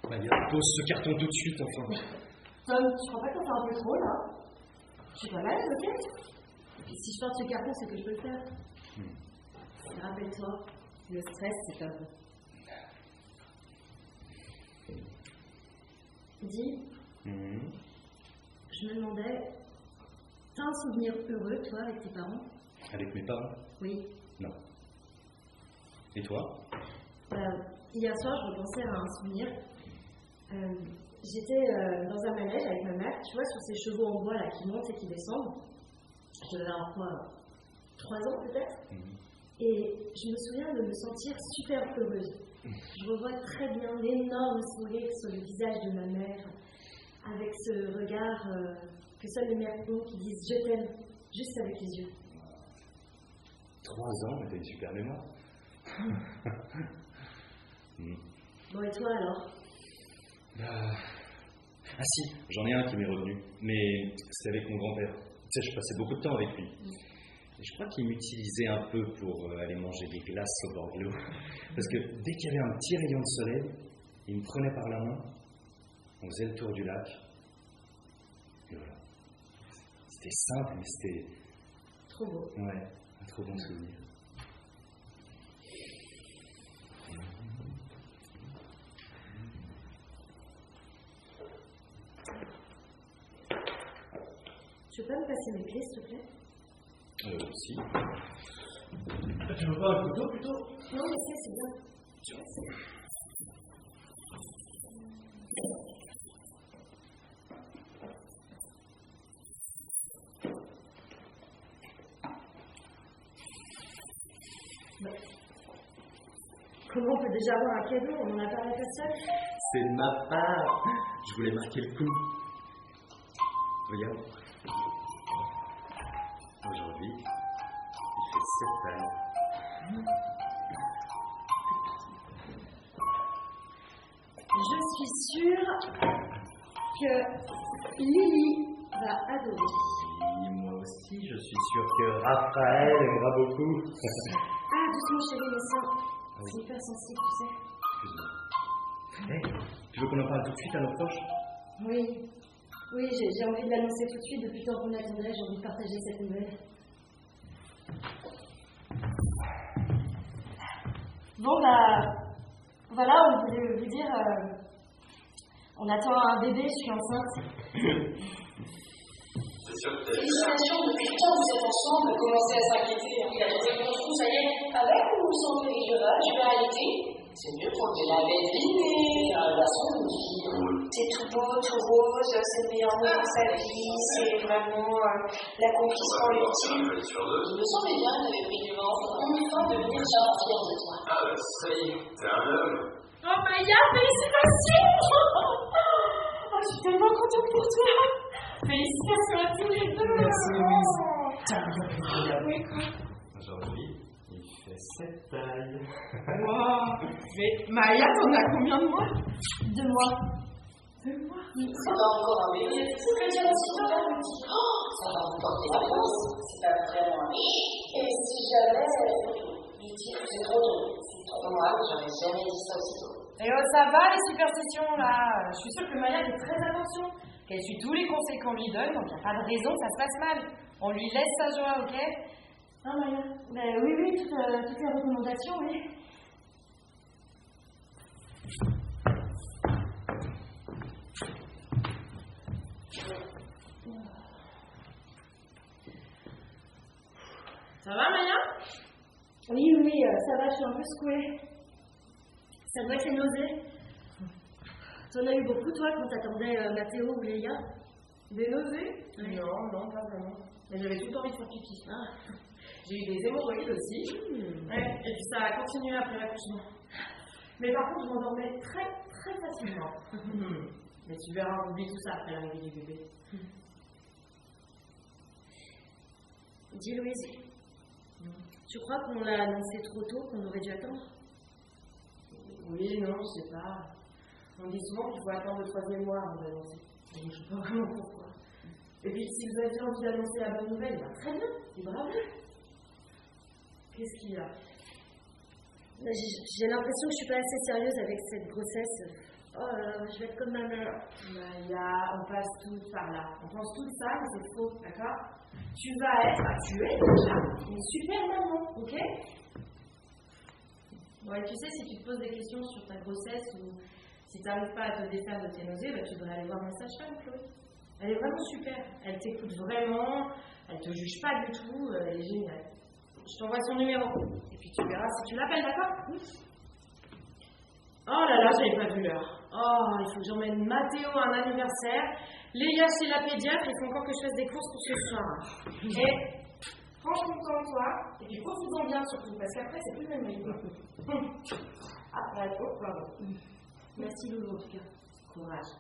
Maya, pose ce carton tout de suite, enfin. Tom, tu crois pas qu'on fait un peu trop, là? Je suis pas malade, ok? Et si je porte ce carton, c'est que je peux le faire. Rappelle-toi, le stress, c'est pas bon. Dis, je me demandais, t'as un souvenir heureux, toi, avec tes parents? Avec mes parents? Oui. Non. Et toi? Hier soir, je repensais à un souvenir. J'étais dans un manège avec ma mère, tu vois, sur ces chevaux en bois là qui montent et qui descendent. Je devais avoir quoi, 3 ans peut-être. Et je me souviens de me sentir super heureuse. Je revois très bien l'énorme sourire sur le visage de ma mère, avec ce regard que seules les mères ont qui disent je t'aime, juste avec les yeux. 3 ans, mais t'as une super mémoire. Bon, et toi alors? Ah si, j'en ai un qui m'est revenu, mais c'est avec mon grand-père. Tu sais, je passais beaucoup de temps avec lui. Et je crois qu'il m'utilisait un peu pour aller manger des glaces au bord de l'eau. Parce que dès qu'il y avait un petit rayon de soleil, il me prenait par la main, on faisait le tour du lac, et voilà. C'était simple, mais c'était... Trop beau. Ouais, un trop bon souvenir. Tu veux pas me passer mes clés, s'il te plaît? Si. Tu veux pas un couteau plutôt? Non, mais c'est bien. Comment on peut déjà avoir un cadeau? On en a parlé à personne? C'est de ma part. Je voulais marquer le coup. Regarde. Aujourd'hui, il fait 7 ans. Je suis sûre que Lily va adorer. Oui, moi aussi, je suis sûr que Raphaël aimera beaucoup. Ah, doucement chérie, mais ça, c'est hyper sensible, tu sais. Excuse-moi. Hey, tu veux qu'on en parle tout de suite à nos proches? Oui. Oui, j'ai envie de l'annoncer tout de suite. Depuis tant qu'on attendait, j'ai envie de partager cette nouvelle. Bon, voilà, on voulait vous dire, on attend un bébé, je suis enceinte. Félicitations, depuis le temps que vous êtes ensemble, vous commencez à s'inquiéter. Il a trouvé mon trou, ça y est. Avec ou sans péridurale, je vais allaiter. C'est mieux pour le la belle vie, un garçon ou une fille. C'est tout beau, tout rose, c'est le meilleur moment de sa vie, c'est vraiment l'accomplissement ultime. Il me semblait bien qu'il avait pris du vent. Enfin, devenir fier de toi. Ah, bah, ça y est, t'es un homme. Oh, Maya, félicitations! Oh, je suis tellement contente pour toi. Félicitations à tous les deux. Merci, Louise. Oui, quoi? Aujourd'hui, il fait 7 tailles. Wow. Mais Maya, t'en as combien de mois? 2 mois. 2 mois? C'est pas encore un bébé. Vous pouvez dire aussitôt, là, vous dites, oh, ça va vous porter la chance. C'est pas vraiment un bébé. Et si jamais, il dit que c'est trop tôt. C'est trop mal, j'aurais jamais dit ça aussitôt. Et oh, ça va les superstitions là. Je suis sûre que Maya fait très attention, qu'elle suit tous les conseils qu'on lui donne, donc il n'y a pas de raison que ça se passe mal. On lui laisse sa joie, ok? Ah, Maya? Ben oui, toutes les recommandations, oui. Ça va Maya? Oui, ça va, je suis un peu secouée. Ça doit être les nausées. T'en as eu beaucoup, toi, quand t'attendais Mathéo ou Léa? Des nausées? Oui. Non, pas vraiment. Mais j'avais tout le temps envie de faire pipi. Ah. J'ai eu des hémorroïdes aussi. Ouais, et puis ça a continué après l'accouchement. Mais par contre, je m'endormais très, très facilement. Mais tu verras, on oublie tout ça après l'arrivée du bébé. Dis, Louise, tu crois qu'on l'a annoncé trop tôt, qu'on aurait dû attendre? Oui, non, je sais pas. On dit souvent qu'il faut attendre le 3e mois avant d'annoncer. Je ne sais pas vraiment pourquoi. Et puis, si vous aviez envie d'annoncer la bonne nouvelle, bah, très bien, et bravo. Qu'est-ce qu'il y a? J'ai l'impression que je suis pas assez sérieuse avec cette grossesse. Oh là là, je vais être comme ma mère. On passe tous par là. On pense tout ça, mais c'est faux, d'accord? Tu es déjà une super maman, ok? Ouais, tu sais, si tu te poses des questions sur ta grossesse ou si tu n'arrives pas à te défaire de tes nausées, tu devrais aller voir ma sage-femme, Chloé. Elle est vraiment super. Elle t'écoute vraiment, elle te juge pas du tout, elle est géniale. Je t'envoie son numéro. Et puis tu verras si tu l'appelles, d'accord? Oui. Oh là là, j'avais pas vu l'heure. Oh, il faut que j'emmène Mathéo à un anniversaire. Léa chez la pédiatre, il faut encore que je fasse des courses pour ce soir. Et prends ton de toi, et puis profite-en bien surtout, parce qu'après c'est plus le même rythme. Après, oh, pardon. Merci Loulou en tout cas. Courage.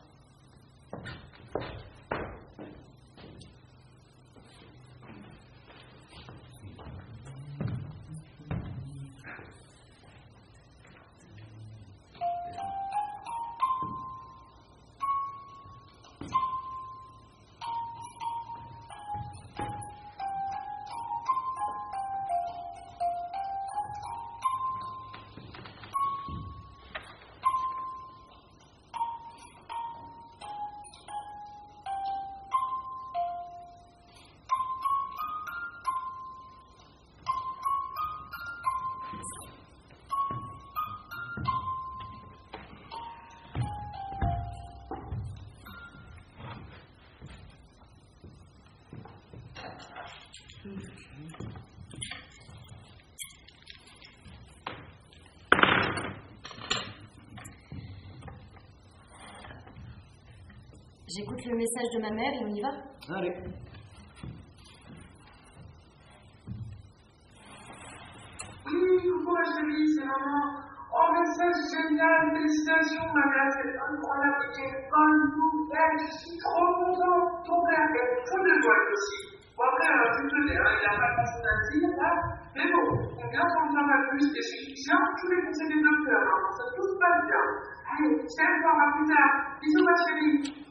J'écoute le message de ma mère et on y va? Allez. Coucou ma chérie, c'est maman. Oh, message génial, félicitations, ma mère, c'est incroyable, quelle bonne nouvelle, je suis trop contente. Ton père est fou de toi aussi. Bon, après, tu peux dire, il n'a pas grand-chose à dire, là, mais bon, on vient s'en dire pas plus, et je tiens tous les conseils des docteurs, hein, ça tout se passe bien. Allez, je t'aime fort, à plus tard. Bisous, ma chérie.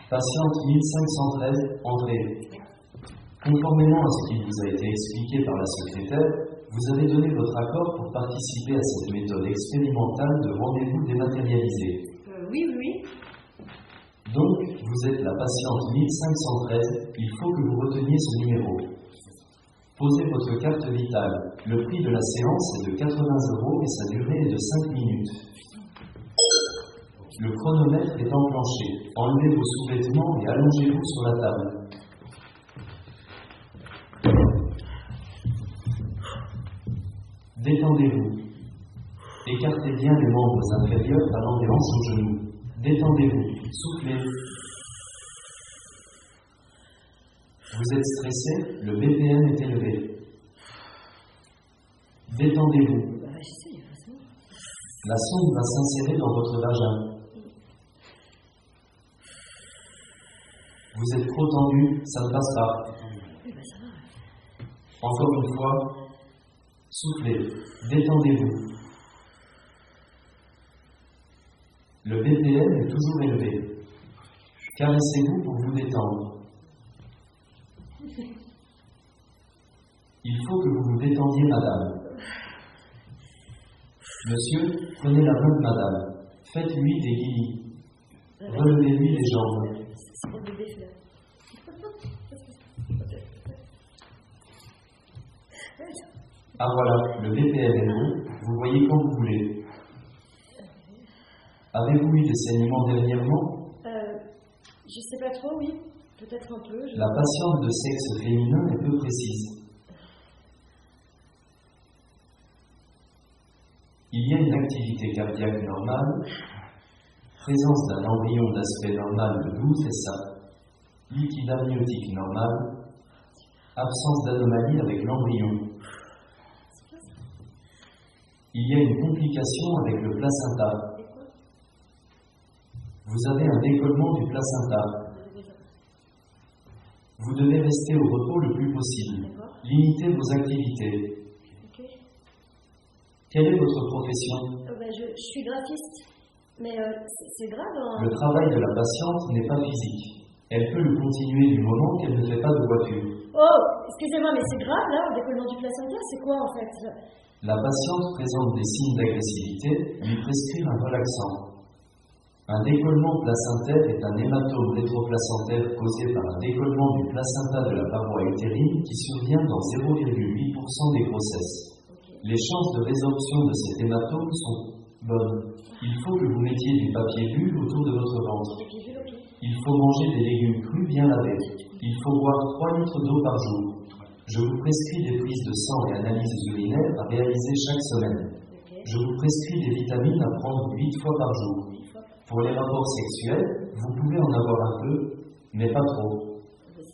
Patiente 1513, André. Conformément à ce qui vous a été expliqué par la secrétaire, vous avez donné votre accord pour participer à cette méthode expérimentale de rendez-vous dématérialisé. Oui. Donc, vous êtes la patiente 1513, il faut que vous reteniez ce numéro. Posez votre carte vitale. Le prix de la séance est de 80 € et sa durée est de 5 minutes. Le chronomètre est enclenché. Enlevez vos sous-vêtements et allongez-vous sur la table. Détendez-vous. Écartez bien les membres inférieurs allant des hanches aux genoux. Détendez-vous. Soufflez. Vous êtes stressé, le BPM est élevé. Détendez-vous. La sonde va s'insérer dans votre vagin. Vous êtes trop tendu, ça ne passe pas. Encore une fois, soufflez, détendez-vous. Le BPM est toujours élevé. Caressez-vous pour vous détendre. Il faut que vous vous détendiez, madame. Monsieur, prenez la main de madame. Faites-lui des guillis. Relevez-lui les jambes. C'est pour bébé, là. Ah voilà, le BPM est bon. Vous voyez quand vous voulez. Avez-vous eu des saignements dernièrement? Je sais pas trop, oui. Peut-être un peu. La patiente de sexe féminin est peu précise. Il y a une activité cardiaque normale, présence d'un embryon d'aspect normal de 12 SA, liquide amniotique normal, absence d'anomalie avec l'embryon. Il y a une complication avec le placenta. Vous avez un décollement du placenta. Vous devez rester au repos le plus possible. Limitez vos activités. Quelle est votre profession? Je suis graphiste, mais c'est grave. Hein. Le travail de la patiente n'est pas physique. Elle peut le continuer du moment qu'elle ne fait pas de voiture. Oh, excusez-moi, mais c'est grave là, le décollement du placenta, c'est quoi en fait? La patiente présente des signes d'agressivité, lui prescrire un relaxant. Un décollement placentaire est un hématome rétroplacentaire causé par un décollement du placenta de la paroi utérine qui survient dans 0,8% des grossesses. Les chances de résorption de cet hématome sont bonnes. Il faut que vous mettiez du papier bulle autour de votre ventre. Il faut manger des légumes crus bien lavés. Il faut boire 3 litres d'eau par jour. Je vous prescris des prises de sang et analyses urinaires à réaliser chaque semaine. Je vous prescris des vitamines à prendre 8 fois par jour. Pour les rapports sexuels, vous pouvez en avoir un peu, mais pas trop.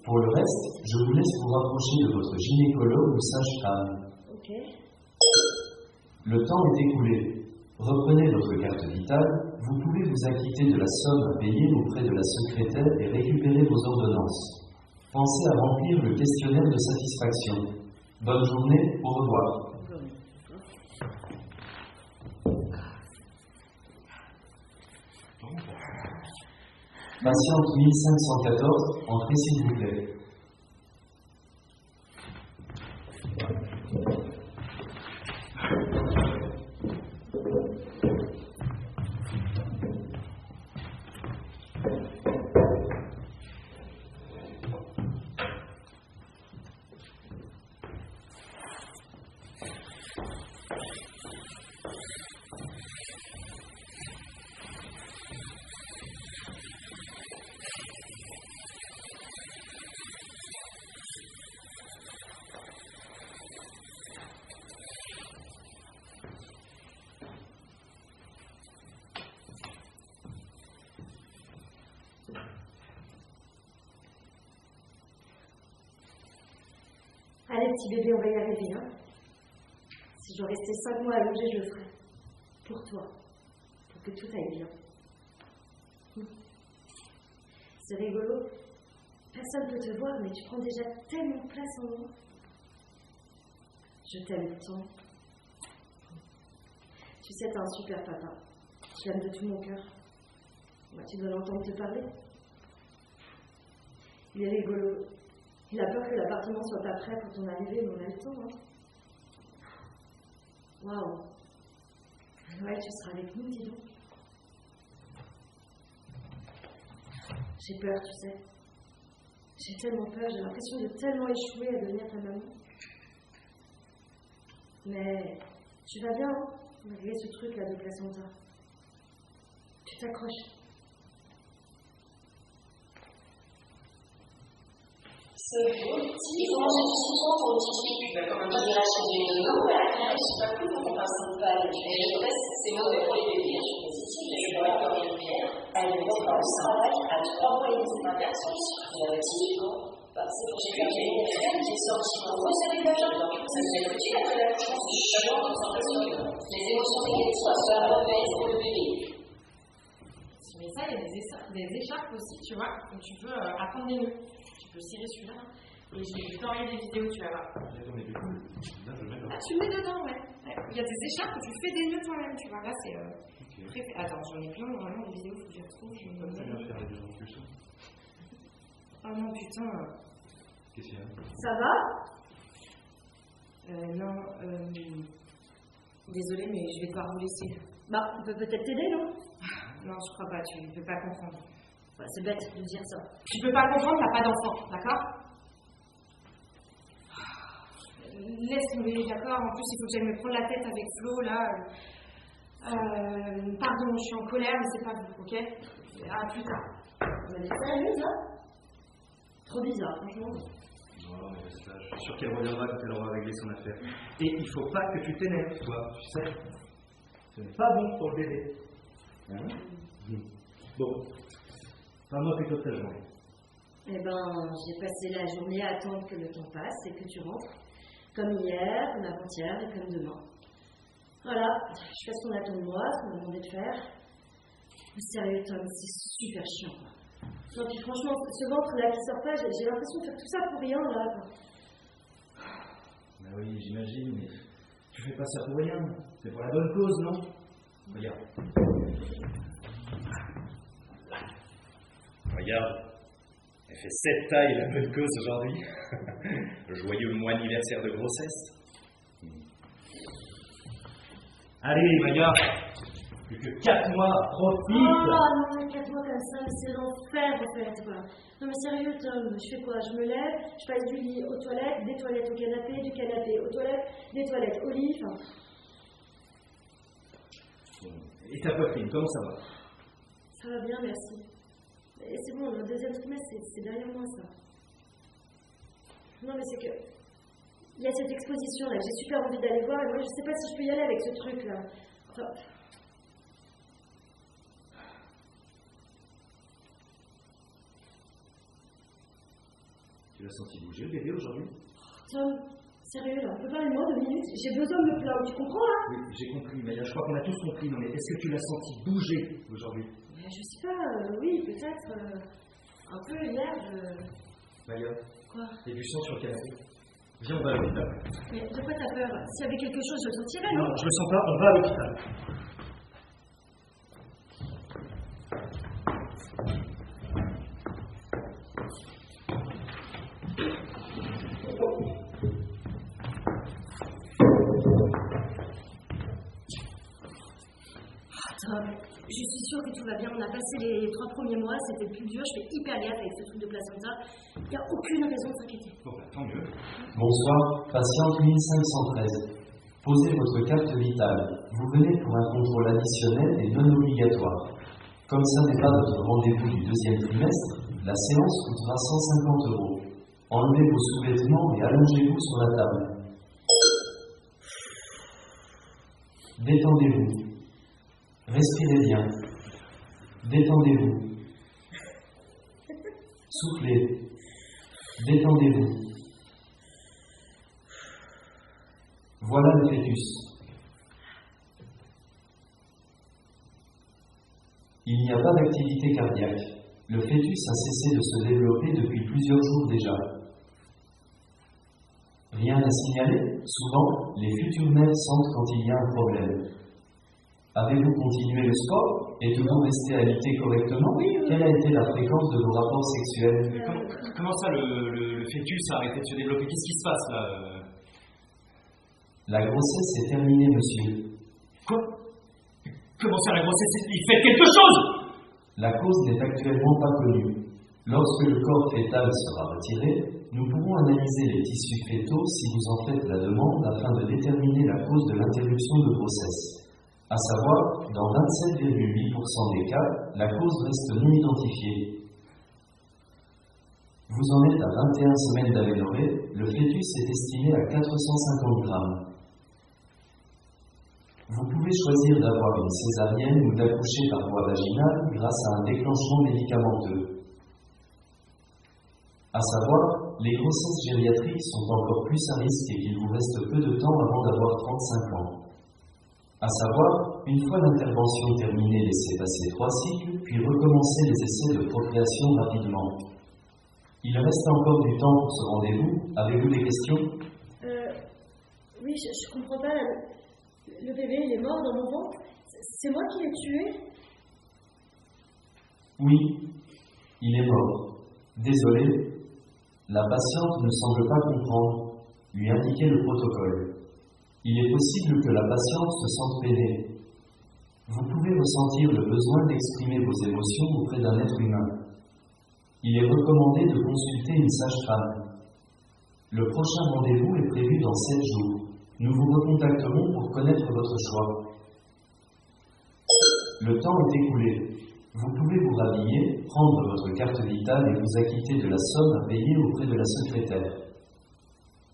Pour le reste, je vous laisse vous rapprocher de votre gynécologue ou sage-femme. Le temps est écoulé. Reprenez votre carte vitale, vous pouvez vous acquitter de la somme à payer auprès de la secrétaire et récupérer vos ordonnances. Pensez à remplir le questionnaire de satisfaction. Bonne journée, au revoir. Patiente 1514, entrez s'il vous plaît. Allez, petit bébé, on va y arriver, hein. Si je dois rester 5 mois allongée, je le ferai. Pour toi. Pour que tout aille bien. C'est rigolo. Personne ne peut te voir, mais tu prends déjà tellement de place en moi. Je t'aime tant. Tu sais, t'es un super papa. Je l'aime de tout mon cœur. Moi, tu dois l'entendre te parler. Il est rigolo. Il a peur que l'appartement soit pas prêt pour ton arrivée, mais on a le temps, hein. Waouh. À Noël, tu seras avec nous, dis donc. J'ai peur, tu sais. J'ai tellement peur, j'ai l'impression de tellement échouer à devenir ta maman. Mais tu vas bien, hein, malgré ce truc-là de placenta. Tu t'accroches. Ce beau petit, il faut manger du citron pour une petite fille. Il ira chez une nono, à la crèche, c'est pas cool quand on passe une palle. Et le reste, c'est mauvais pour les bébés, je suis positive, je vois comme une bière. Elle me dit au travail à 3 mois et demi, c'est un garçon, il a petit, c'est pour j'ai vu qu'il y a une crème qui est sortie pour vous, c'est les vagins. Ça me fait foutu après l'accouchement, c'est super bon, les émotions négatives soient mauvaises pour le bébé. Mais ça, il y a des écharpes aussi, tu vois, où tu peux apprendre des nœuds. Tu peux cirer celui-là. Et j'ai t'envoyer des vidéos, tu vas voir. Ah, tu le mets dedans, ouais. Il y a des écharpes où tu fais des nœuds toi-même, tu vois. Là, c'est. Okay. Attends, j'en ai plein, normalement, des vidéos, faut que je les retrouve. Je vais très bien faire les gens plus. Oh non, putain. Qu'est-ce qu'il y a? Ça va? Non, désolée, mais je vais devoir vous laisser. Bah, on peut peut-être t'aider, non? Non, je crois pas, tu peux pas comprendre. Bah, c'est bête de dire ça. Tu peux pas comprendre, t'as pas d'enfant, d'accord? Laisse tomber, d'accord? En plus, il faut que j'aille me prendre la tête avec Flo, là. Pardon, je suis en colère, mais c'est pas vous, ok? À plus tard. Mais c'est sérieux, ça? Trop bizarre, franchement. Non, mais je suis sûr qu'elle reviendra quand elle aura réglé son affaire. Et il faut pas que tu t'énerves, toi, tu sais. Ce n'est pas bon pour le bébé. Hein? Bon, parle-moi plutôt de ta journée. Eh ben, j'ai passé la journée à attendre que le temps passe et que tu rentres. Comme hier, comme avant-hier et comme demain. Voilà, je fais ce qu'on attend de moi, ce qu'on m'a demandé de faire. Mais sérieux, Tom, c'est super chiant, quoi. Non, puis franchement, ce ventre-là qui sort pas, j'ai l'impression de faire tout ça pour rien, là, quoi. Ben oui, j'imagine, mais tu fais pas ça pour rien. C'est pour la bonne cause, non? Regarde. Regarde, elle fait 7 tailles la bonne cause aujourd'hui. Le joyeux mois anniversaire de grossesse. Allez, Maya, plus que 4 mois, profite. Oh non, mais 4 mois comme ça, c'est l'enfer, en fait, quoi. Non, mais sérieux, Tom, je fais quoi? Je me lève, je passe du lit aux toilettes, des toilettes au canapé, du canapé aux toilettes, des toilettes au lit, enfin... Et ta poitrine, comment ça va? Ça va bien, merci. Et c'est bon, le deuxième trimestre, c'est derrière moi, ça. Non, mais c'est que... Il y a cette exposition-là, j'ai super envie d'aller voir, et moi, je sais pas si je peux y aller avec ce truc-là. Enfin... Tu l'as senti bouger, le bébé, aujourd'hui? Tom, sérieux, là, on peut parler de moi 2 minutes? J'ai besoin de me plaindre, tu comprends, là? Oui, j'ai compris, Maya, je crois qu'on a tous compris. Non, mais est-ce que tu l'as senti bouger aujourd'hui? Mais je sais pas, oui, peut-être... un peu hier, Maya, Quoi? il y a du sang sur le canapé. Viens, on va à l'hôpital. Mais de quoi t'as peur? S'il y avait quelque chose, je le sentirais, non? Non, je le sens pas, on va à l'hôpital. Je suis sûre que tout va bien. On a passé les 3 premiers mois, c'était le plus dur. Je fais hyper gaffe avec ce truc de placenta. Il n'y a aucune raison de s'inquiéter. Bon, bah, tant mieux. Bonsoir, patiente 1513. Posez votre carte vitale. Vous venez pour un contrôle additionnel et non obligatoire. Comme ça n'est pas votre rendez-vous du deuxième trimestre, la séance coûtera 150 €. Enlevez vos sous-vêtements et allongez-vous sur la table. Détendez-vous. Respirez bien. Détendez-vous. Soufflez. Détendez-vous. Voilà le fœtus. Il n'y a pas d'activité cardiaque. Le fœtus a cessé de se développer depuis plusieurs jours déjà. Rien à signaler? Souvent, les futures mères sentent quand il y a un problème. Avez-vous continué le sport? Êtes-vous resté alité correctement? Quelle a été la fréquence de vos rapports sexuels? Comment ça, le fœtus a arrêté de se développer? Qu'est-ce qui se passe là? La grossesse est terminée, monsieur. Quoi? Comment ça, la grossesse? Il fait quelque chose! La cause n'est actuellement pas connue. Lorsque le corps fœtal sera retiré, nous pourrons analyser les tissus fœtaux si vous en faites la demande afin de déterminer la cause de l'interruption de grossesse. À savoir, dans 27,8% des cas, la cause reste non identifiée. Vous en êtes à 21 semaines d'aménorrhée, le fœtus est estimé à 450 grammes. Vous pouvez choisir d'avoir une césarienne ou d'accoucher par voie vaginale grâce à un déclenchement médicamenteux. À savoir, les grossesses gériatriques sont encore plus à risque et qu'il vous reste peu de temps avant d'avoir 35 ans. À savoir, une fois l'intervention terminée, laissez passer 3 cycles, puis recommencer les essais de procréation rapidement. Il reste encore du temps pour ce rendez-vous. Avez-vous des questions? Oui, je comprends pas. Le bébé, il est mort dans mon ventre. C'est moi qui l'ai tué? Oui, il est mort. Désolé, la patiente ne semble pas comprendre. Lui indiquer le protocole. Il est possible que la patiente se sente peinée. Vous pouvez ressentir le besoin d'exprimer vos émotions auprès d'un être humain. Il est recommandé de consulter une sage-femme. Le prochain rendez-vous est prévu dans 7 jours. Nous vous recontacterons pour connaître votre choix. Le temps est écoulé. Vous pouvez vous rhabiller, prendre votre carte vitale et vous acquitter de la somme à payer auprès de la secrétaire.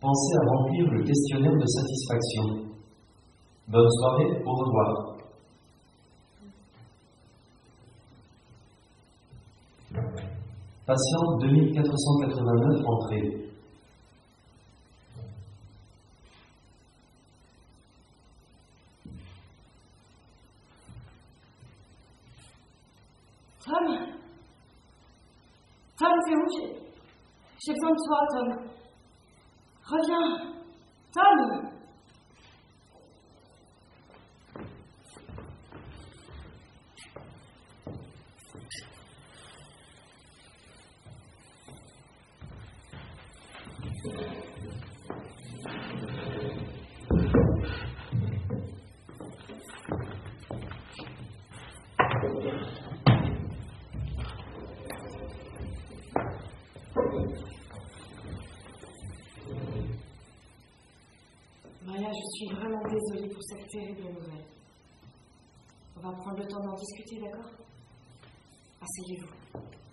Pensez à remplir le questionnaire de satisfaction. Bonne soirée, au revoir. Patiente 2489 entrée. Tom, c'est où? J'ai besoin de toi, Tom. Reviens. Tom! Maya, je suis vraiment désolée pour cette terrible nouvelle. On va prendre le temps d'en discuter, d'accord? Asseyez-vous,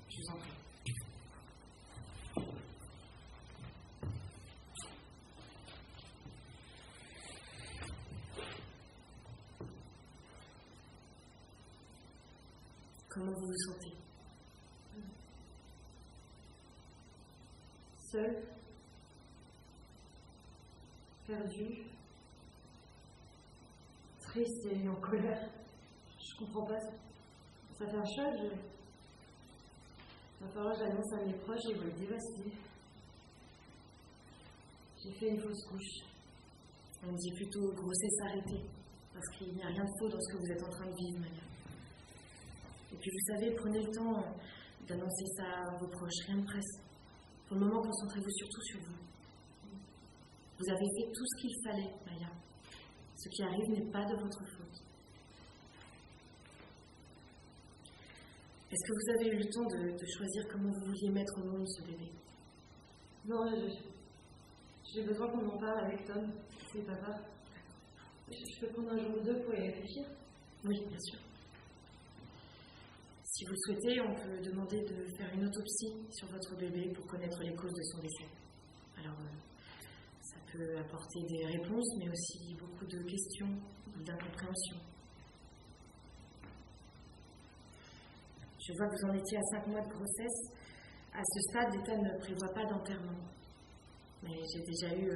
je vous en prie. Comment vous vous sentez? Seule? Perdue? Triste et en colère? Je comprends pas ça. Ça fait un choc, il va falloir que j'annonce à mes proches et ils vont le dévaster. J'ai fait une fausse couche. On me dit plutôt grossesse arrêtée, parce qu'il n'y a rien de faux dans ce que vous êtes en train de vivre, Maya. Et puis vous savez, prenez le temps d'annoncer ça à vos proches, rien de presse. Pour le moment, concentrez-vous surtout sur vous. Vous avez fait tout ce qu'il fallait, Maya. Ce qui arrive n'est pas de votre faute. Est-ce que vous avez eu le temps de choisir comment vous vouliez mettre au monde ce bébé? Non, j'ai besoin qu'on en parle avec Tom, c'est papa. Je peux prendre un jour ou deux pour y réfléchir? Oui, bien sûr. Si vous le souhaitez, on peut demander de faire une autopsie sur votre bébé pour connaître les causes de son décès. Alors, ça peut apporter des réponses, mais aussi beaucoup de questions ou d'incompréhension. Je vois que vous en étiez à 5 mois de grossesse. À ce stade, l'État ne prévoit pas d'enterrement. Mais j'ai déjà eu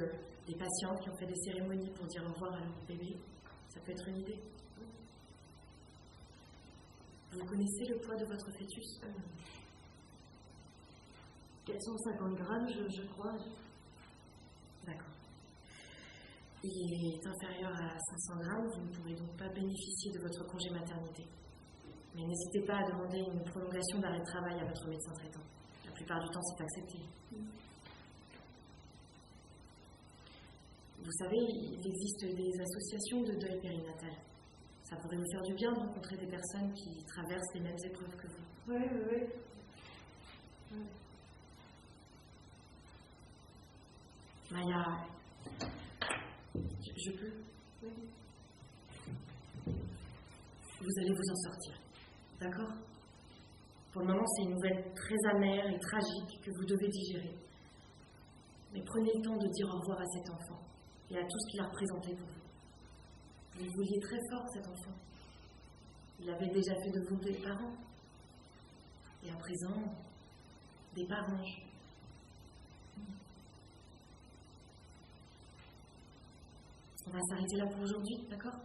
des patientes qui ont fait des cérémonies pour dire au revoir à leur bébé. Ça peut être une idée. Vous connaissez le poids de votre fœtus? 450 grammes, je crois. D'accord. Il est inférieur à 500 grammes, vous ne pourrez donc pas bénéficier de votre congé maternité. Mais n'hésitez pas à demander une prolongation d'arrêt de travail à votre médecin traitant. La plupart du temps, c'est accepté. Vous savez, il existe des associations de deuil périnatal. Ça pourrait vous faire du bien de rencontrer des personnes qui traversent les mêmes épreuves que vous. Oui. Maya, je peux? Oui. Vous allez vous en sortir, d'accord? Pour le moment, c'est une nouvelle très amère et tragique que vous devez digérer. Mais prenez le temps de dire au revoir à cet enfant et à tout ce qu'il a représenté pour vous. Vous le vouliez très fort, cet enfant. Il avait déjà fait de vous des parents. Et à présent, des parents. On va s'arrêter là pour aujourd'hui, d'accord?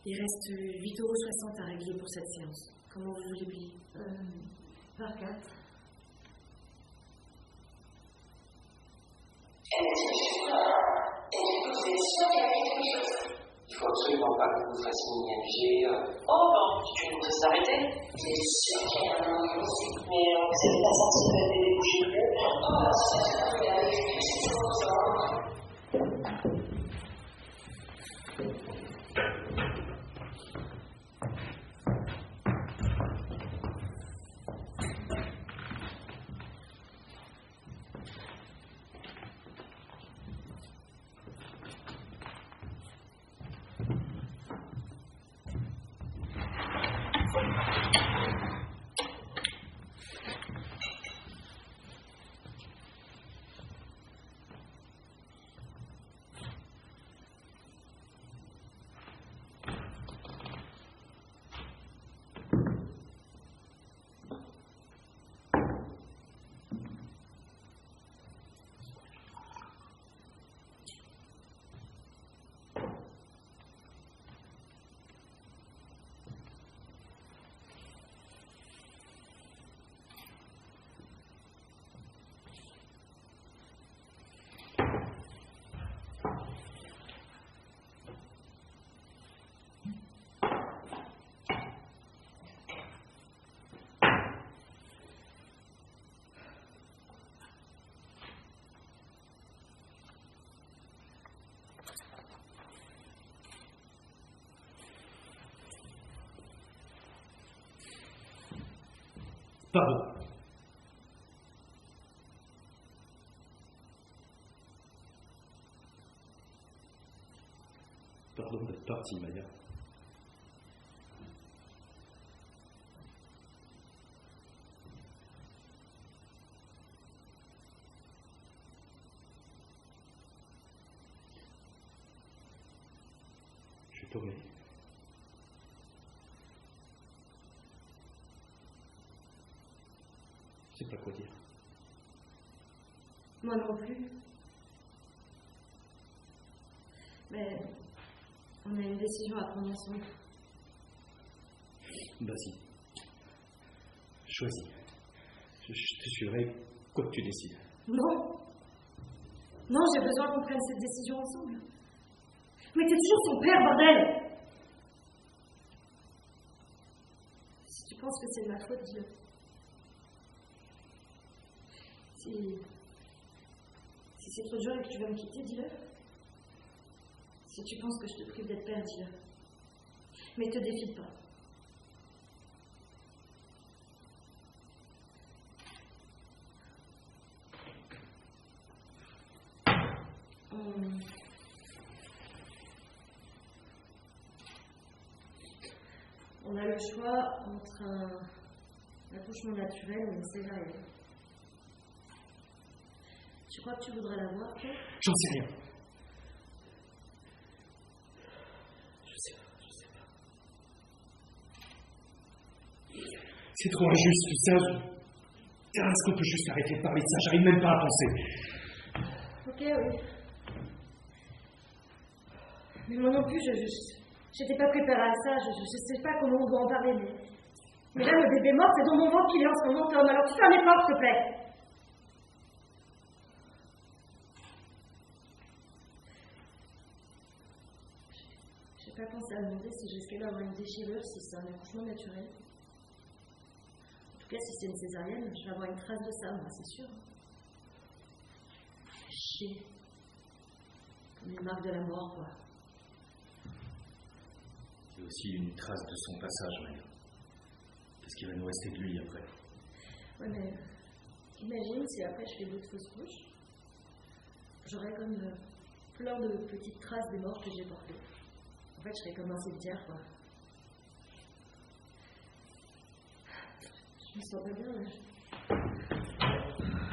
Il reste 8,60 € à régler pour cette séance. Comment vous voulez payer? Par carte. Elle m'a dit, et du coup, vous êtes sûr qu'il y a quelque chose? Il faut absolument pas que vous fassiez une IMG. Oh, bon, tu veux nous arrêter? Vous êtes sûr qu'il y a un moment aussi? Mais vous n'avez pas senti le bébé bouger plus? Oh, c'est ça, vous l'avez vu, c'est trop ça. Pardon. Pardon d'être parti, Maya. Je suis paumé. Je sais pas quoi dire. Moi non plus. Mais on a une décision à prendre ensemble. Vas-y. Choisis. Je te suivrai quoi que tu décides. Non. Non, j'ai besoin qu'on prenne cette décision ensemble. Mais t'es toujours son père, bordel! Si tu penses que c'est de ma faute, dis-le. Si c'est trop dur et que tu vas me quitter, dis-le. Si tu penses que je te prive d'être père, dis-le. Mais te défile pas. On a le choix entre un accouchement naturel ou une césarienne. Tu crois que tu voudrais l'avoir, toi? J'en sais rien. Je sais pas. C'est trop injuste, tout ça. Est-ce qu'on peut juste arrêter de parler de ça? J'arrive même pas à penser. Ok, oui. Mais moi non plus, j'étais pas préparée à ça. Je sais pas comment on doit en parler, mais là, le bébé mort, c'est dans mon ventre qu'il est en ce moment, Tom. Alors tu fais un effort, s'il te plaît. J'ai pas pensé à demander si je risquais d'avoir une déchirure, si c'est un accouchement naturel. En tout cas, si c'est une césarienne, je vais avoir une trace de ça, moi, c'est sûr. Chier. Comme les marques de la mort, quoi. Il y a aussi une trace de son passage, Maya. Qu'est-ce qui va nous rester de lui après? Ouais, mais imagine si après je fais d'autres fausses couches. J'aurais comme plein de petites traces des morts que j'ai portées. En fait, je serais comme un cimetière, quoi. Je me sens pas bien, là.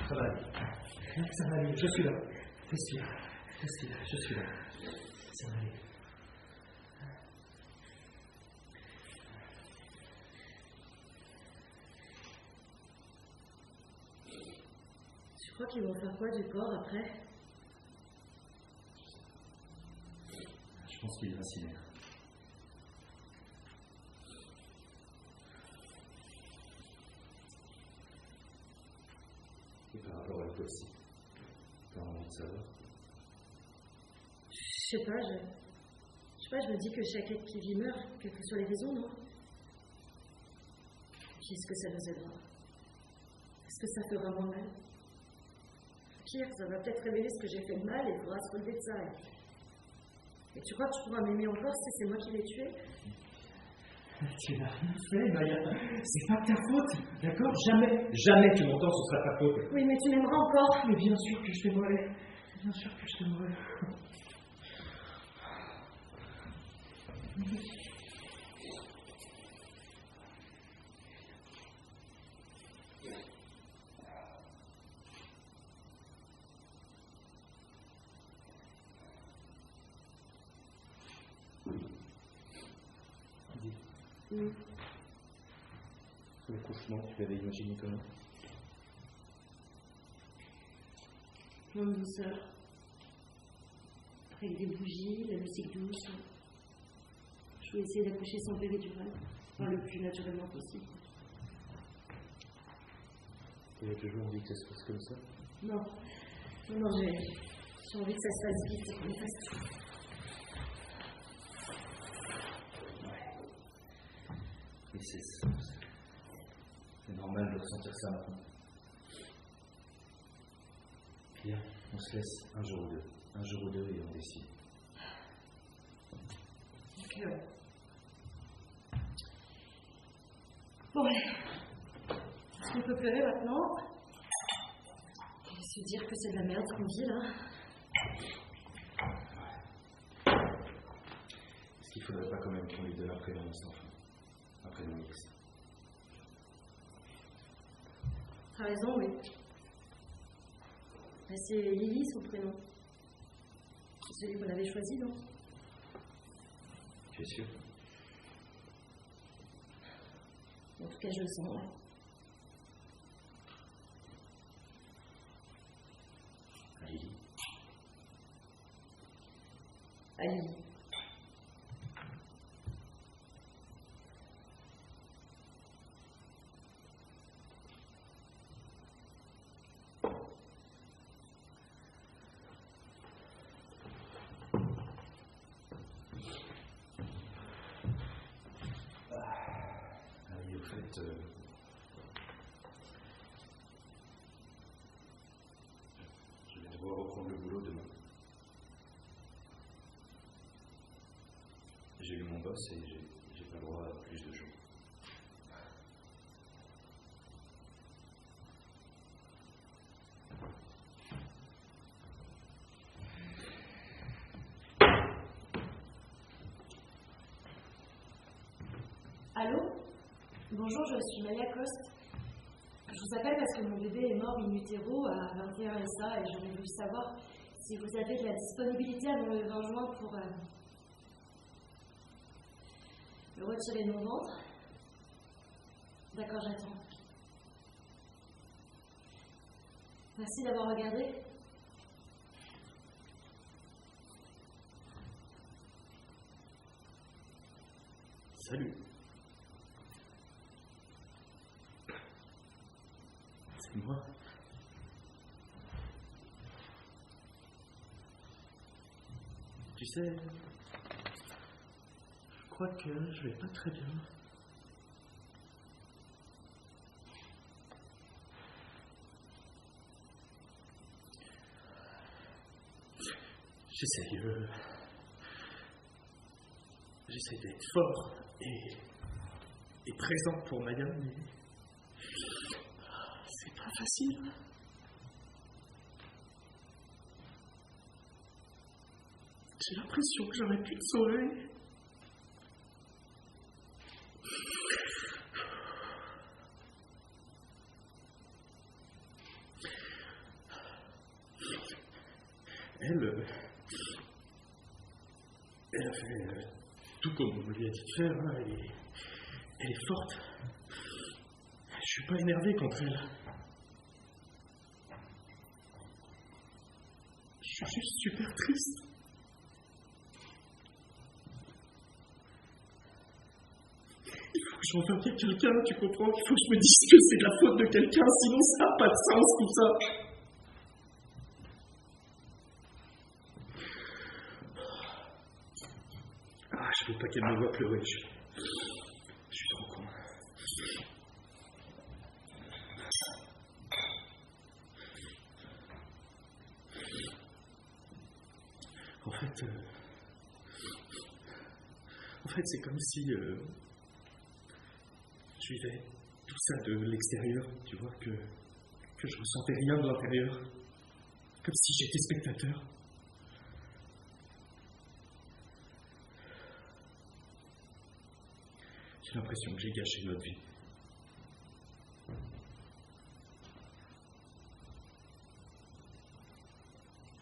Ça va aller. Ça va aller. Je suis là. Respire. Je suis là. Ça va aller. Tu crois qu'ils vont faire quoi du corps après? Je pense qu'il l'incinère. Et par rapport à toi aussi, t'as envie de savoir? Je sais pas, je me dis que chaque être qui vit meurt, quelles que soient les raisons, non? Puis est-ce que ça nous aidera? Est-ce que ça fait vraiment mal? Pire, ça va peut-être révéler ce que j'ai fait de mal et il faudra se relever de ça. Et tu crois que tu pourras m'aimer encore si c'est moi qui l'ai tué? Tu n'as rien fait, Maya. C'est pas ta faute, d'accord? Jamais tu m'entends, ce sera ta faute. Oui, mais tu m'aimeras encore. Mais bien sûr que je t'aimerai. Bien sûr que je t'aimerai. L'accouchement, tu l'avais imaginé comment? Plein de douceur. Avec des bougies, la musique douce. Je voulais essayer d'accoucher sans péridurale. Enfin, le plus naturellement possible. Tu as toujours envie que ça se passe comme ça? Non, j'ai envie que ça se fasse vite, qu'on fasse tout. Mais c'est normal de ressentir ça maintenant. Viens, on se laisse un jour ou deux et on décide. Ok, ouais. Bon, allez. peut pleurer maintenant. Et se dire que c'est de la merde qu'on vit là. Est-ce qu'il faudrait pas quand même qu'on lui donne un prénom à cet enfant? Un prénom X. T'as raison, oui. Mais c'est Lily son prénom. C'est celui qu'on avait choisi, non? Tu es sûr? En tout cas, je le sens, ouais. Lily. Lily. Au fait, je vais devoir reprendre le boulot demain. J'ai eu mon boss et j'ai pas le droit à plus de jours. Allô? Bonjour, je suis Malia Coste. Je vous appelle parce que mon bébé est mort in utero à 21 SA et j'aurais voulu savoir si vous avez de la disponibilité avant le 20 juin pour le retirer de mon ventre. D'accord, j'attends. Merci d'avoir regardé. Salut. C'est moi. Tu sais, je crois que je vais pas très bien. J'essaye d'être fort et présent pour Maya, mais c'est pas facile. J'ai l'impression que j'aurais pu te sauver. Elle a fait tout comme on lui a dit de faire, hein. Elle est forte. Je suis pas énervé contre elle. Je suis juste super triste. Il faut que j'en fasse à quelqu'un, tu comprends? Il faut que je me dise que c'est de la faute de quelqu'un, sinon ça n'a pas de sens tout ça. Je veux pas qu'elle me voie pleurer. Je suis trop con. En fait, c'est comme si je vivais tout ça de l'extérieur, tu vois, que je ressentais rien de l'intérieur, comme si j'étais spectateur. J'ai l'impression que j'ai gâché notre vie.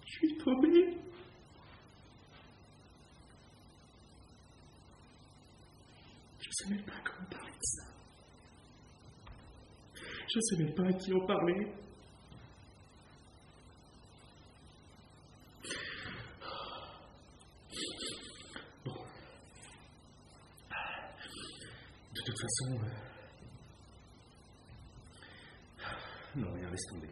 Je suis paumé. Je sais même pas comment parler de ça. Je sais même pas à qui en parler. De toute façon, non, rien, laisse tomber.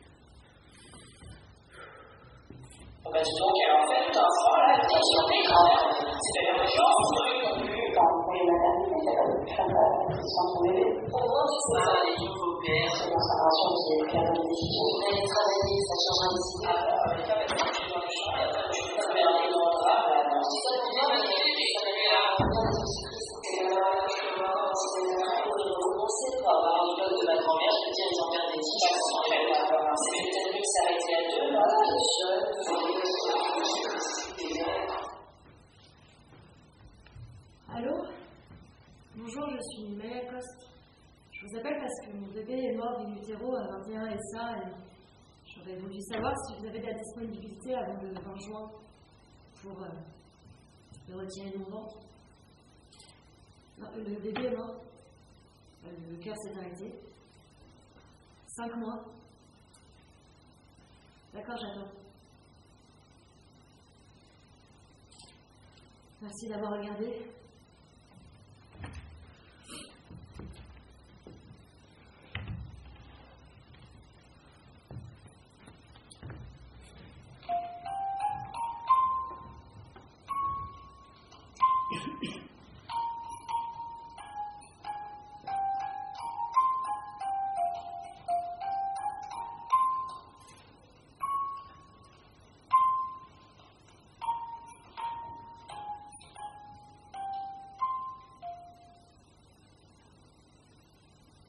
Bah dis donc, alors fait tout un froid là, bien surpris quand même. C'est pas bien chiant, ce truc non plus. Pour les maternités, il y a pas de chambre de ton bébé. Pour moi, c'est ça, les nouveaux pères. C'est dans sa relation qui est claire dans les décisions. On allait travailler, ça changera d'ici. Ah bon, on va pas mettre dans le champ, et après, je peux pas faire les grands draps. Si ça te dit, mais ça n'est là. C'est commencé pour avoir une pote de ma grand-mère, je veux dire, ils ont perdu Bonjour, je suis Maya Coste. Je vous appelle parce que mon bébé est mort in utero à 21 et ça, et j'aurais voulu savoir si vous avez de la disponibilité avant le 20 juin pour le retirer de mon ventre. Non, le bébé est mort. Le cœur s'est arrêté. 5 mois. D'accord, j'attends. Merci d'avoir regardé.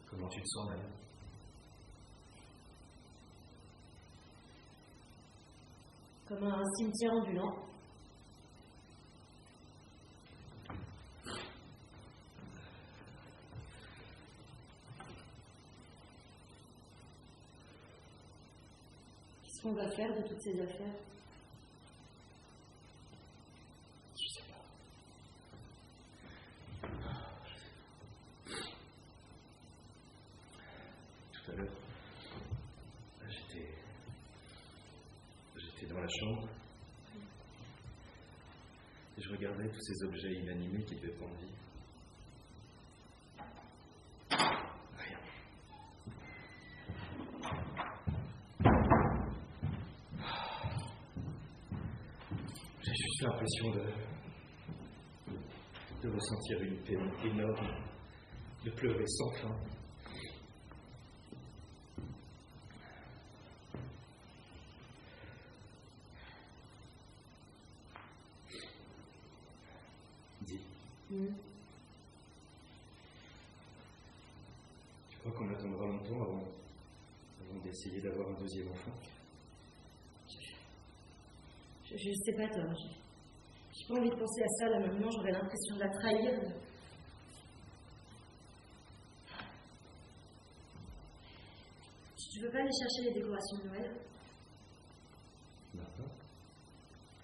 Comment tu te sens, Maya? Comme un cimetière ambulant. Qu'est-ce qu'on va faire de toutes ces affaires? Je sais pas. Tout à l'heure, j'étais dans la chambre et je regardais tous ces objets inanimés qui devaient prendre vie. Rien. J'ai juste l'impression de ressentir une peine énorme, de pleurer sans fin. Tu crois qu'on attendra longtemps avant d'essayer d'avoir un deuxième enfant? Je sais pas, Tom. J'ai pas envie de penser à ça là maintenant, j'aurais l'impression de la trahir. Tu veux pas aller chercher les décorations de Noël? Maintenant?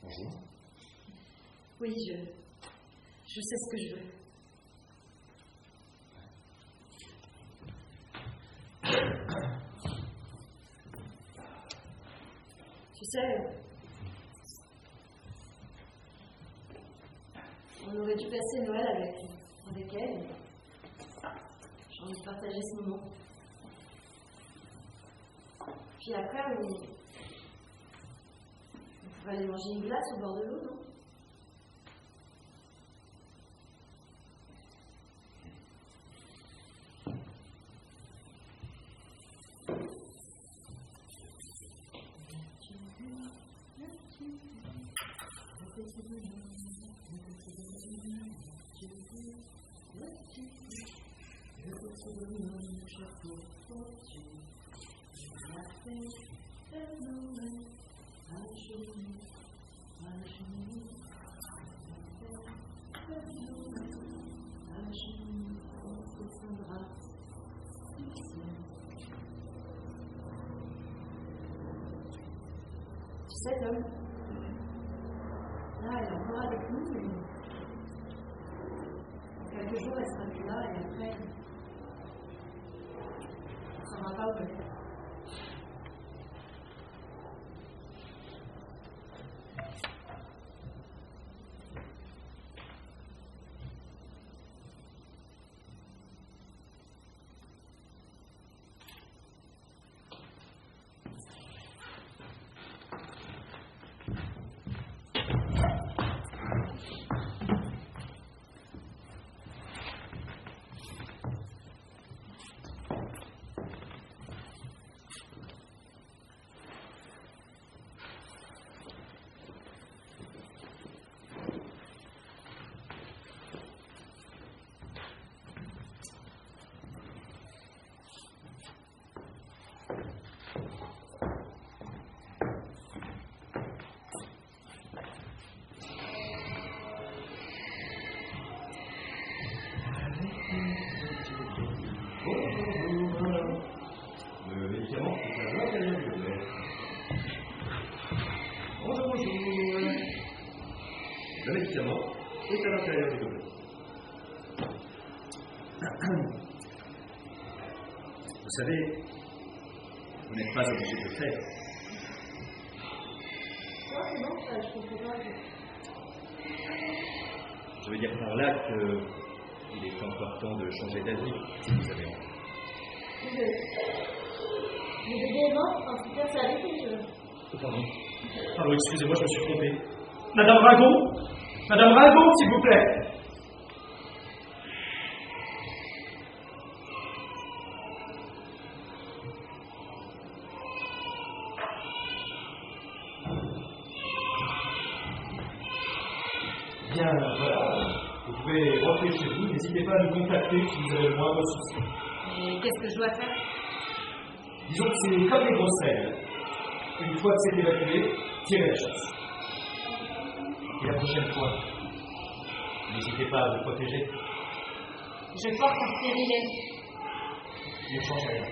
En juin? Oui, je sais ce que je veux. Tu sais, on aurait dû passer Noël avec elle. J'ai envie de partager ce moment. Puis après, on pourrait aller manger une glace au bord de l'eau, non? Tu sais, Tom, là, elle est encore avec nous, mais dans quelques jours, elle sera plus là, et après, on ne saura pas où elle est. Le médicament est à l'intérieur du gobelet. Vous savez, vous n'êtes pas obligé de le faire. Non, ça, je comprends pas. Je veux dire par là qu'il est encore temps de changer d'avis, si vous avez envie. Le bébé est mort, en tout cas, c'est arrêté. Pardon, excusez-moi, je me suis trompé. Madame Ragon, s'il vous plaît. Bien, voilà. Vous pouvez rentrer chez vous. N'hésitez pas à nous contacter si vous avez le moindre souci. Et qu'est-ce que je dois faire? Disons que c'est comme les grosses règles. Une fois que c'est évacué, tirez la chasse. Et la prochaine fois, n'hésitez pas à vous protéger. Je porte un stérilet. Il ne change rien.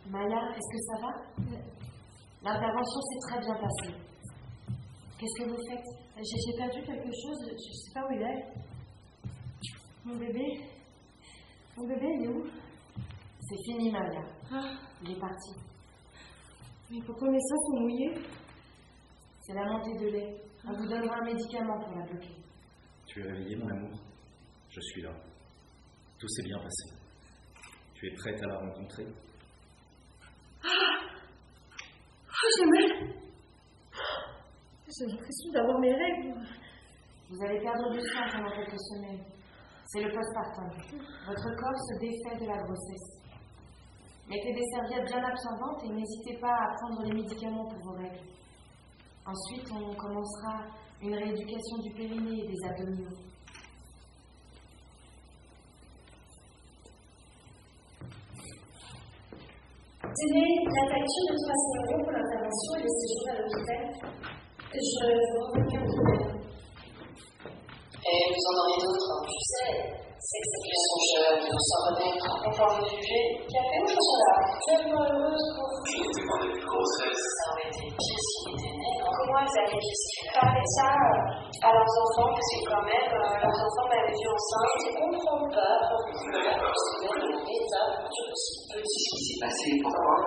Maya, est-ce que ça va? L'intervention s'est très bien passée. Qu'est-ce que vous faites? J'ai perdu quelque chose, je ne sais pas où il est. Mon bébé, il est où? C'est fini, Maya. Il est parti. Mais pourquoi mes seins sont mouillés? C'est la montée de lait. On vous donnera un médicament pour la bloquer. Tu es réveillée, mon amour? Je suis là. Tout s'est bien passé. Tu es prête à la rencontrer? J'ai mal. J'ai l'impression d'avoir mes règles. Vous allez perdre du sang pendant quelques semaines. C'est le postpartum. Votre corps se défait de la grossesse. Mettez des serviettes bien absorbantes et n'hésitez pas à prendre les médicaments pour vos règles. Ensuite, on commencera une rééducation du périnée et des abdominaux. Tenez la facture de 300 € pour l'intervention et le séjour à l'hôpital. Je vous renvoie un peu. Et vous en aurez d'autres, tu sais. C'est que ils sont jeunes, ils vont s'en remettre. On peut en juger. Café ou chocolat? Tellement heureuse pour vous. Je n'étais pas début de grossesse. Ça aurait été pire s'il était né. Comment ils avaient pu parler ça à leurs enfants? Parce que quand même, leurs enfants m'avaient vu enceinte. Je comprends pas pourquoi se mettre dans l'état aussi petit. Qu'est-ce qui s'est passé? Pourquoi?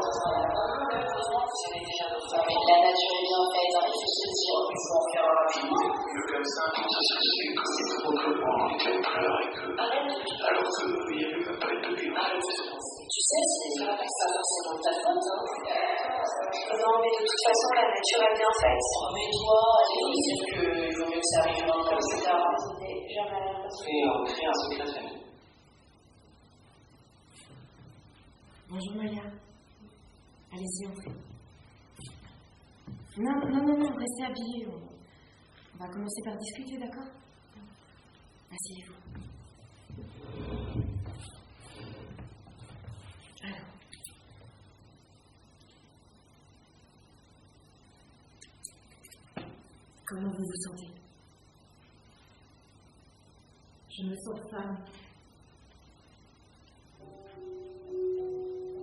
Heureusement, vous avez déjà votre famille. Mais la nature est bien faite, il faut se dire, il faut en faire rapidement. Mieux comme ça, tout ça se fait que c'est trop clairement et qu'elle pleure et que... Alors qu'il n'y avait même pas eu de bébé. Tu sais, c'est pas forcément de ta faute, hein. Non, mais de toute façon, la nature est bien faite. Remets-toi, allez, c'est qu'il vaut mieux que ça arrive maintenant, etc. Fais un secret de famille. Bonjour Maya. Allez-y, entrez. Non, restez habillés. On va commencer par discuter, d'accord? Asseyez-vous. Alors. Comment vous vous sentez? Je me sens femme.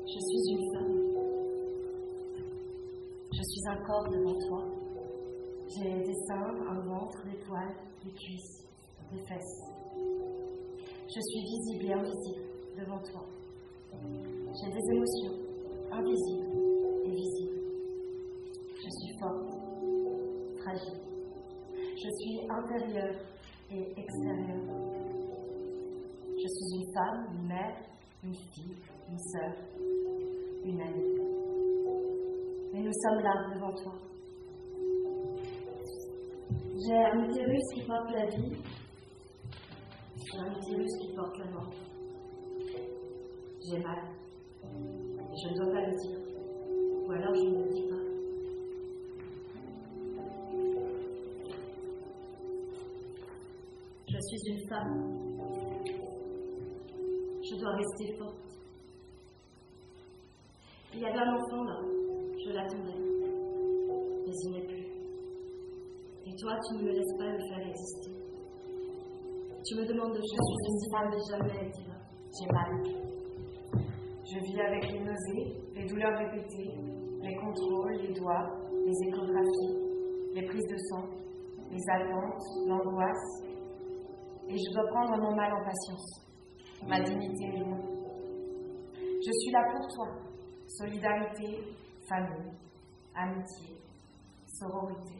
Je suis une femme. Je suis un corps devant toi. J'ai des seins, un ventre, des poils, des cuisses, des fesses. Je suis visible et invisible devant toi. J'ai des émotions, invisibles et visibles. Je suis forte, fragile. Je suis intérieure et extérieure. Je suis une femme, une mère, une fille, une sœur, une amie. Et nous sommes là devant toi. J'ai un utérus qui porte la vie. J'ai un utérus qui porte la mort. J'ai mal. Et je ne dois pas le dire. Ou alors je ne le dis pas. Je suis une femme. Je dois rester forte. Il y avait un enfant là. Je l'attendais. Mais il n'est plus. Et toi, tu ne me laisses pas le faire exister. Tu me demandes de choses, je ne dis jamais, Dira. J'ai mal. Je vis avec les nausées, les douleurs répétées, les contrôles, les doigts, les échographies, les prises de sang, les attentes, l'angoisse. Et je dois prendre mon mal en patience. Ma dignité est loin. Je suis là pour toi. Solidarité, famille, amitié, sororité.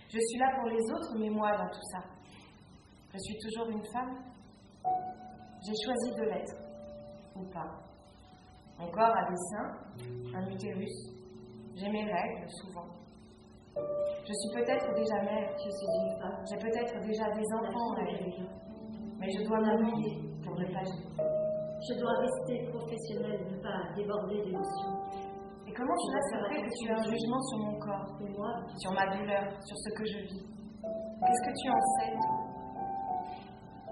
Je suis là pour les autres, mais moi dans tout ça. Je suis toujours une femme. J'ai choisi de l'être, ou pas. Mon corps a des seins, un utérus. J'ai mes règles, souvent. Je suis peut-être déjà mère, je suis une femme. J'ai peut-être déjà des enfants à élever. Mais je dois m'habiller pour ne pas vivre. Je dois rester professionnelle, ne pas déborder d'émotions. Et comment tu accepterais que tu aies un jugement sur mon corps, Et moi, sur ma douleur, sur ce que je vis? Qu'est-ce que tu en sais, toi?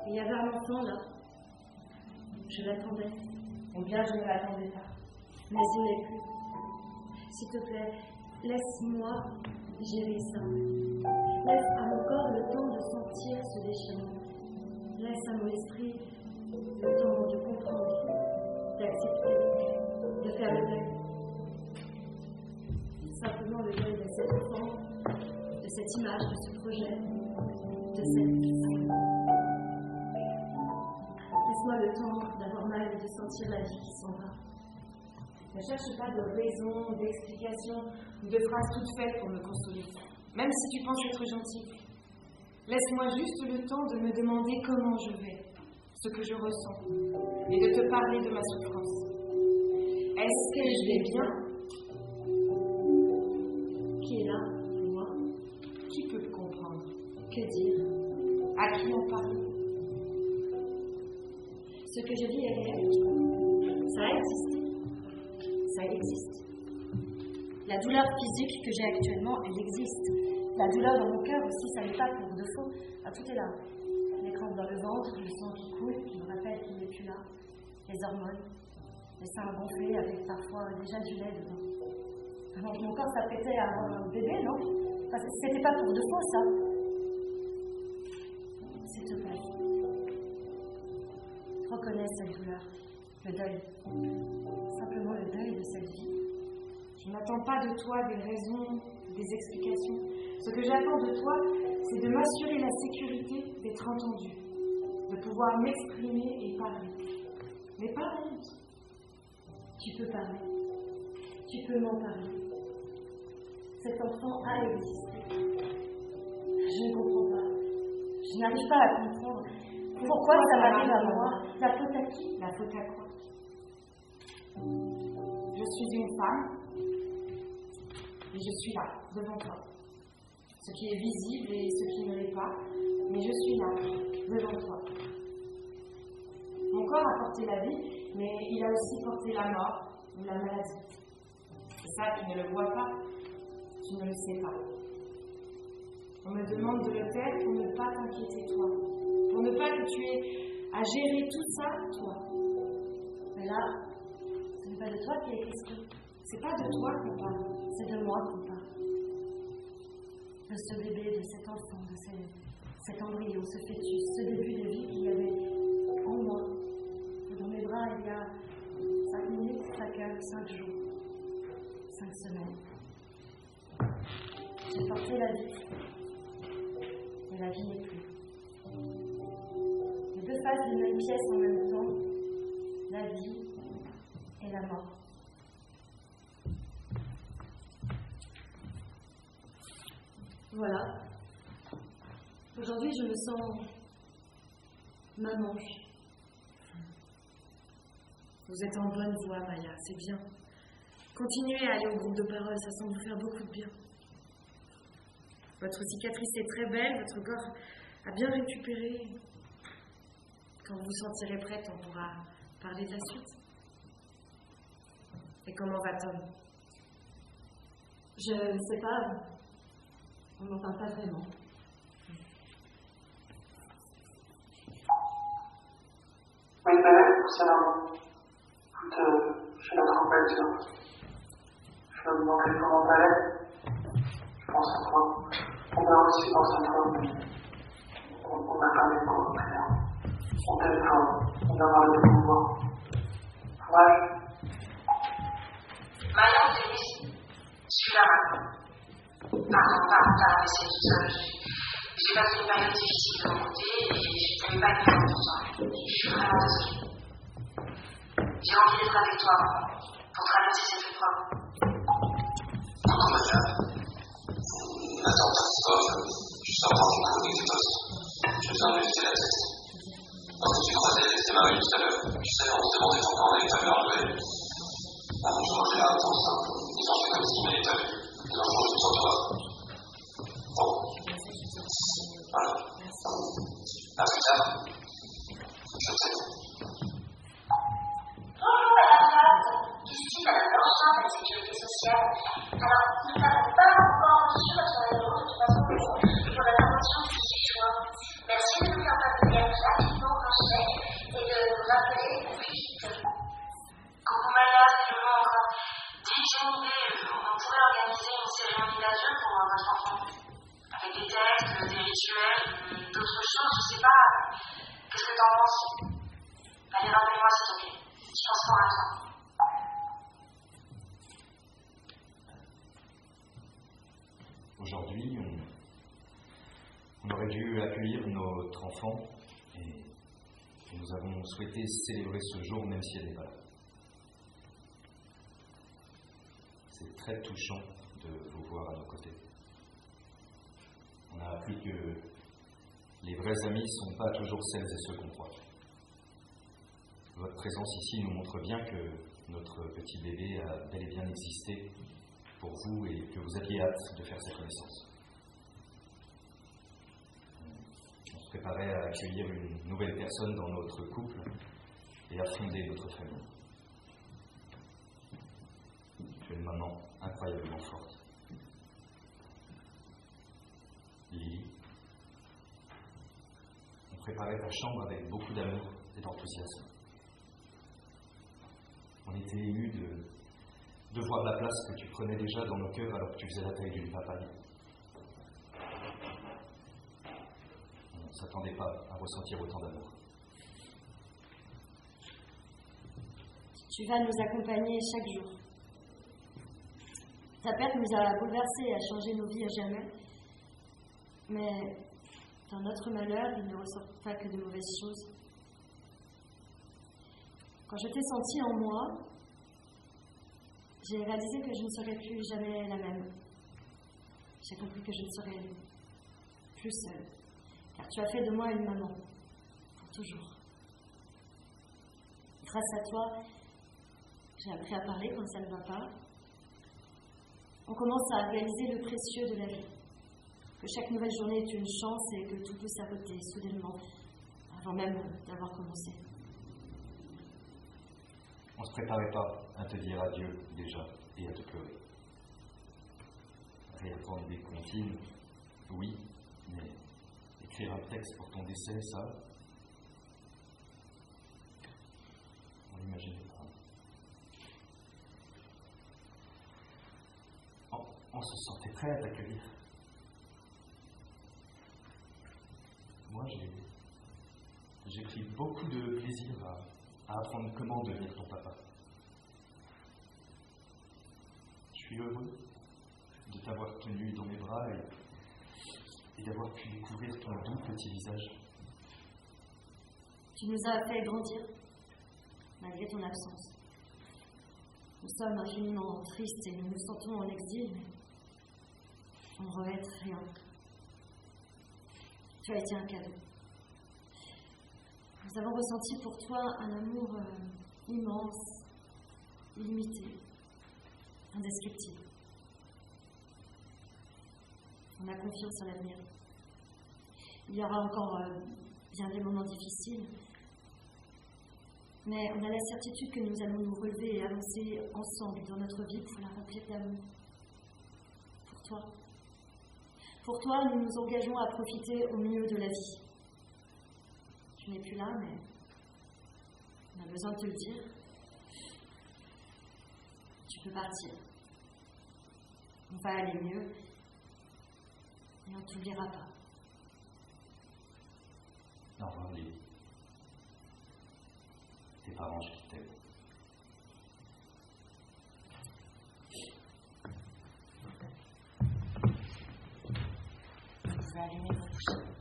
il y avait un enfant là. Je l'attendais. Ou bien je ne l'attendais pas. Mais il n'est plus. S'il te plaît, laisse-moi gérer ça. Laisse à mon corps le temps de sentir ce déchirement. Laisse à mon esprit le temps de comprendre, d'accepter, de faire le deuil. Simplement le deuil de cet enfant, de cette image, de ce projet, de cette vie. Laisse-moi le temps d'avoir mal et de sentir la vie qui s'en va. Ne cherche pas de raison, d'explication ou de phrases toutes faites pour me consoler. Même si tu penses être gentil. Laisse-moi juste le temps de me demander comment je vais, ce que je ressens, et de te parler de ma souffrance. Est-ce que je vais bien? Qui est là pour moi? Qui peut me comprendre? Que dire? À qui en parler? Ce que je vis est réel. Ça a existé. Ça existe. La douleur physique que j'ai actuellement, elle existe. La douleur dans mon cœur aussi, ça n'est pas pour de faux. Ah, tout est là. Les crampes dans le ventre, le sang qui coule, qui me rappelle qu'il n'est plus là. Les hormones, les seins gonflés avec parfois déjà du lait dedans. Donc mon corps s'apprêtait à avoir un bébé, non? Enfin, c'était pas pour de faux, ça. S'il te plaît. Reconnais cette douleur, le deuil. Simplement le deuil de cette vie. Je n'attends pas de toi des raisons, des explications. Ce que j'attends de toi, c'est de m'assurer la sécurité d'être entendue, de pouvoir m'exprimer et parler. Mais pas honte. Tu peux parler. Tu peux m'en parler. Cet enfant a existé. Je ne comprends pas. Je n'arrive pas à comprendre. Pourquoi ça m'arrive à moi? La faute à qui? La faute à quoi? Je suis une femme et je suis là, devant toi. Ce qui est visible et ce qui ne l'est pas, mais je suis là, devant toi. Mon corps a porté la vie, mais il a aussi porté la mort ou la maladie. C'est ça, tu ne le vois pas, tu ne le sais pas. On me demande de le taire pour ne pas t'inquiéter toi, pour ne pas que tu aies à gérer tout ça, toi. Mais là, ce n'est pas de toi qui est question. C'est pas de toi qu'on parle, c'est de moi qu'on parle. de ce bébé, de cet enfant, de cet embryon, ce fœtus, ce début de vie qu'il y avait en moi, dans mes bras il y a 5 minutes, 5 heures, 5 jours, 5 semaines. J'ai porté la vie, et la vie n'est plus. Les deux faces d'une même pièce en même temps, la vie et la mort. Voilà. Aujourd'hui, je me sens maman. Vous êtes en bonne voie, Maya, c'est bien. Continuez à aller au groupe de parole, ça semble vous faire beaucoup de bien. Votre cicatrice est très belle, votre corps a bien récupéré. Quand vous vous sentirez prête, on pourra parler de la suite. Et comment va Tom? Je ne sais pas. On n'en parle pas vraiment. Oui, c'est maman. Écoute, je la trompette, je me demandais comment t'allais. Je pense à toi. On a aussi pensé à toi, mais on n'a pas les mots, rien. On t'aime fort. On a marre de pouvoir. Courage. Maya, c'est ici. Je suis là maintenant. Pardon, mais c'est tout seul. J'ai passé une période difficile de mon côté et je n'avais pas été pour toi. Je suis vraiment désolée. J'ai envie d'être avec toi pour traverser cette épreuve. Non, Maya. N'attends pas, c'est pas grave. Je suis en train de courir des postes. J'ai besoin de m'éviter la tête. Quand tu croisais tes maris tout à l'heure, tu sais, on se demandait pourquoi on avait pas vu leur nouvelle. Un jour, j'ai l'air pour ça. Ils ont fait comme s'ils m'avaient pas vu. Et un jour, je me sens toi. Bon. Voilà. À plus tard. Je t'aime. Bonjour Madame Pratt, ici Madame Blanchard de la Sécurité sociale. Alors, nous n'avons pas encore reçu votre numéro de toute façon pour l'intervention du 18 juin. Merci de nous faire parvenir rapidement un chèque et de nous rappeler au plus vite. Coucou Maya, c'est le monde. Dès que j'ai une idée, on pourrait organiser une cérémonie d'adieu pour votre enfant. Avec des textes, des rituels, d'autres choses, je sais pas. Qu'est-ce que t'en penses? Allez, rappelle-moi s'il te plaît. Je pense pas à toi. Aujourd'hui, on aurait dû accueillir notre enfant et nous avons souhaité célébrer ce jour même si elle n'est pas là. C'est très touchant de vous voir à nos côtés. On a appris que les vrais amis ne sont pas toujours celles et ceux qu'on croit. Votre présence ici nous montre bien que notre petit bébé a bel et bien existé pour vous et que vous aviez hâte de faire sa connaissance. On se préparait à accueillir une nouvelle personne dans notre couple et à fonder notre famille. Tu es une maman incroyablement forte. Lily, on préparait ta chambre avec beaucoup d'amour et d'enthousiasme. On était émus de voir la place que tu prenais déjà dans nos cœurs alors que tu faisais la taille d'une papaye. On ne s'attendait pas à ressentir autant d'amour. Tu vas nous accompagner chaque jour. Ta perte nous a bouleversés et a changé nos vies à jamais. Mais dans notre malheur, il ne ressort pas que de mauvaises choses. Quand je t'ai senti en moi, j'ai réalisé que je ne serais plus jamais la même. J'ai compris que je ne serais plus seule, car tu as fait de moi une maman, pour toujours. Grâce à toi, j'ai appris à parler quand ça ne va pas. On commence à réaliser le précieux de la vie, que chaque nouvelle journée est une chance et que tout peut s'arrêter soudainement, avant même d'avoir commencé. On ne se préparait pas à te dire adieu déjà et à te pleurer. Réapprendre des comptines, oui, mais écrire un texte pour ton décès, ça, on l'imaginait pas. On se sentait prêt à t'accueillir. j'ai pris beaucoup de plaisir à apprendre comment devenir ton papa. Je suis heureux de t'avoir tenu dans mes bras et d'avoir pu découvrir ton doux petit visage. Tu nous as fait grandir, malgré ton absence. Nous sommes infiniment tristes et nous nous sentons en exil, mais on ne regrette rien. Tu as été un cadeau. Nous avons ressenti pour toi un amour immense, illimité, indescriptible. On a confiance en l'avenir. Il y aura encore bien des moments difficiles, mais on a la certitude que nous allons nous relever et avancer ensemble dans notre vie pour la remplir d'amour. Pour toi. Pour toi, nous nous engageons à profiter au mieux de la vie. Tu n'es plus là, mais on a besoin de te le dire. Tu peux partir. On va aller mieux et on ne t'oubliera pas. Au revoir, Lily. Tes parents, je t'aime. Vous pouvez allumer votre